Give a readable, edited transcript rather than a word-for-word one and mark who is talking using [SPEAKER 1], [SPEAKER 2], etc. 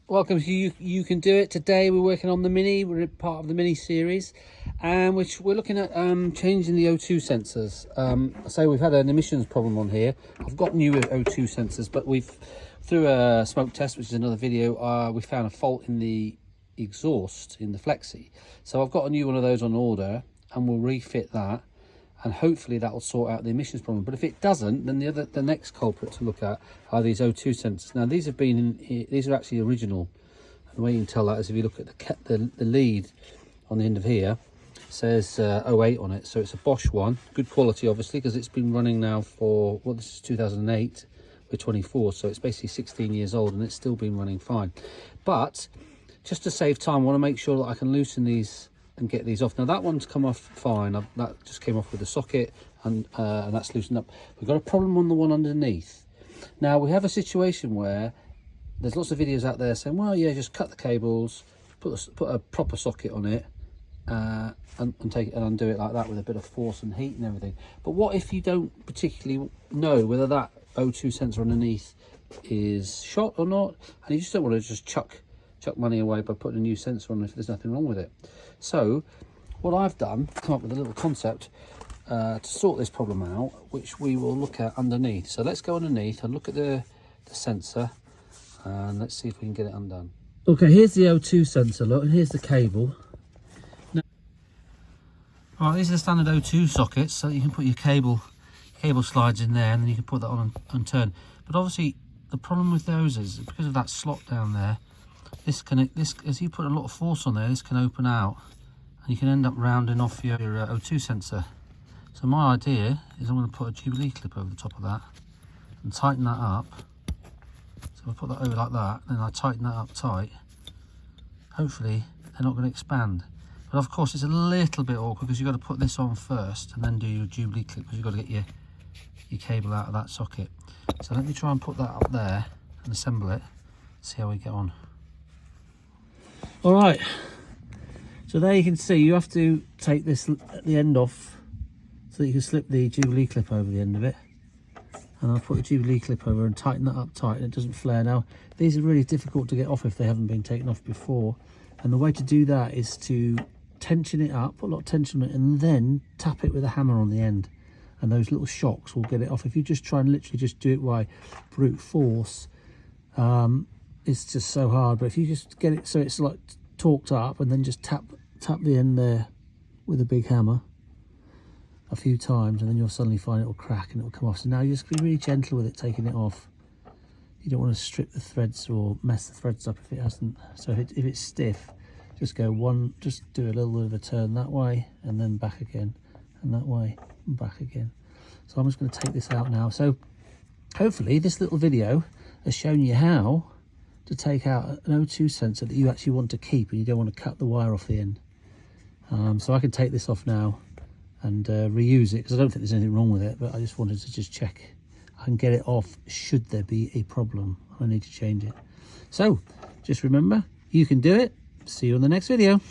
[SPEAKER 1] welcome to You Can Do It. Today we're working on the Mini. We're part of the Mini series, and which we're looking at changing the O2 sensors. So we've had an emissions problem on here. I've got new O2 sensors, but through a smoke test, which is another video, we found a fault in the exhaust in the Flexi. So I've got a new one of those on order, and we'll refit that, and hopefully that will sort out the emissions problem. But if it doesn't, then the next culprit to look at are these O2 sensors. Now these are actually original. And the way you can tell that is if you look at the lead on the end of here, it says 08 on it. So it's a Bosch one, good quality obviously, because it's been running now for, well, this is 2008, we're 24, so it's basically 16 years old and it's still been running fine. But just to save time, I want to make sure that I can loosen these and get these off. Now that one's come off fine. That just came off with the socket, and that's loosened up. We've got a problem on the one underneath. Now we have a situation where there's lots of videos out there saying, well, yeah, just cut the cables, put a proper socket on it, and take it and undo it like that with a bit of force and heat and everything. But what if you don't particularly know whether that O2 sensor underneath is shot or not, and you just don't want to just chuck money away by putting a new sensor on if there's nothing wrong with it? So what I've done, come up with a little concept to sort this problem out, which we will look at underneath. So let's go underneath and look at the sensor, and let's see if we can get it undone. Okay, here's the O2 sensor, look, and here's the cable. Now, all right, these are the standard O2 sockets, so you can put your cable slides in there, and then you can put that on and turn. But obviously the problem with those is because of that slot down there, this as you put a lot of force on there, this can open out and you can end up rounding off your O2 sensor. So my idea is I'm going to put a Jubilee clip over the top of that and tighten that up. So I put that over like that, and then I tighten that up tight. Hopefully they're not going to expand. But of course it's a little bit awkward because you've got to put this on first and then do your Jubilee clip, because you've got to get your cable out of that socket. So let me try and put that up there and assemble it, see how we get on. All right, so there you can see you have to take this at the end off so that you can slip the Jubilee clip over the end of it. And I'll put a Jubilee clip over and tighten that up tight and it doesn't flare. Now these are really difficult to get off if they haven't been taken off before, and the way to do that is to tension it up, put a lot of tension on it, and then tap it with a hammer on the end, and those little shocks will get it off. If you just try and literally just do it by brute force, it's just so hard. But if you just get it so it's like torqued up, and then just tap the end there with a big hammer a few times, and then you'll suddenly find it will crack and it will come off. So now you just be really gentle with it, taking it off. You don't want to strip the threads or mess the threads up if it hasn't. So if it's stiff, just do a little bit of a turn that way and then back again, and that way and back again. So I'm just going to take this out now. So hopefully this little video has shown you how to take out an O2 sensor that you actually want to keep and you don't want to cut the wire off the end. So I can take this off now and reuse it, because I don't think there's anything wrong with it, but I just wanted to just check I can get it off should there be a problem. I need to change it. So just remember, you can do it. See you in the next video.